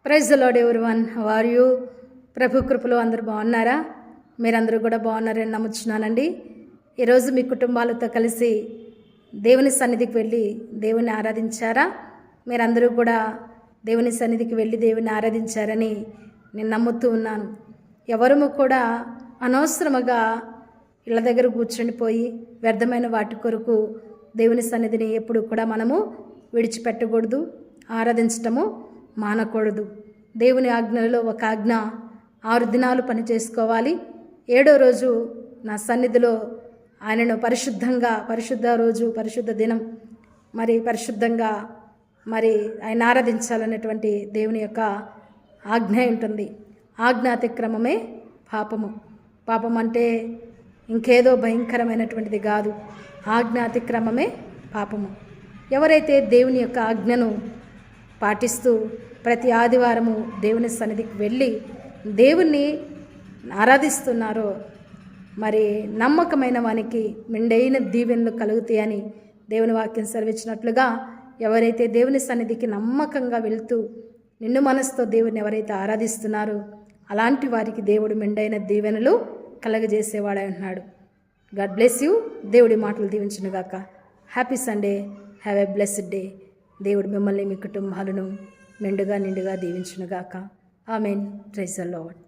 Praise the lord everyone. How are you? ప్రభు కృపలో అందరూ బాగున్నారా? మీరందరూ కూడా బాగున్నారని నమ్ముచున్నానండి. ఈరోజు మీ కుటుంబాలతో కలిసి దేవుని సన్నిధికి వెళ్ళి దేవుని ఆరాధించారా? మీరందరూ కూడా దేవుని సన్నిధికి వెళ్ళి దేవుని ఆరాధించారని నేను నమ్ముతూ ఉన్నాను. ఎవరము కూడా అనవసరముగా ఇళ్ళ దగ్గర కూర్చొని పోయి వ్యర్థమైన వాటి కొరకు దేవుని సన్నిధిని ఎప్పుడు కూడా మనము విడిచిపెట్టకూడదు, ఆరాధించటము మానకూడదు. దేవుని ఆజ్ఞలలో ఒక ఆజ్ఞ 6 దినాలు పని చేసుకోవాలి, 7వ రోజు నా సన్నిధిలో ఆయనను పరిశుద్ధ రోజు, పరిశుద్ధ దినం, మరి పరిశుద్ధంగా మరి ఆయన ఆరాధించాలనేటువంటి దేవుని యొక్క ఆజ్ఞ ఉంటుంది. ఆజ్ఞ అతిక్రమమే పాపము. పాపం అంటే ఇంకేదో భయంకరమైనటువంటిది కాదు, ఆజ్ఞ అతిక్రమమే పాపము. ఎవరైతే దేవుని యొక్క ఆజ్ఞను పాటిస్తూ ప్రతి ఆదివారము దేవుని సన్నిధికి వెళ్ళి దేవుణ్ణి ఆరాధిస్తున్నారో మరి నమ్మకమైన వానికి మెండైన దీవెనలు కలుగుతాయని దేవుని వాక్యం సెలవిచ్చినట్లుగా ఎవరైతే దేవుని సన్నిధికి నమ్మకంగా వెళ్తూ నిన్ను మనసుతో దేవుని ఎవరైతే ఆరాధిస్తున్నారో అలాంటి వారికి దేవుడు మెండైన దీవెనలు కలగజేసేవాడై ఉన్నాడు. God bless you. దేవుడి మాటలు దీవించునుగాక. Happy Sunday. Have a blessed day. దేవుడు మిమ్మల్ని మీ కుటుంబాలను నిండుగా దీవించునుగాక. ఆమెన్. Praise the lord.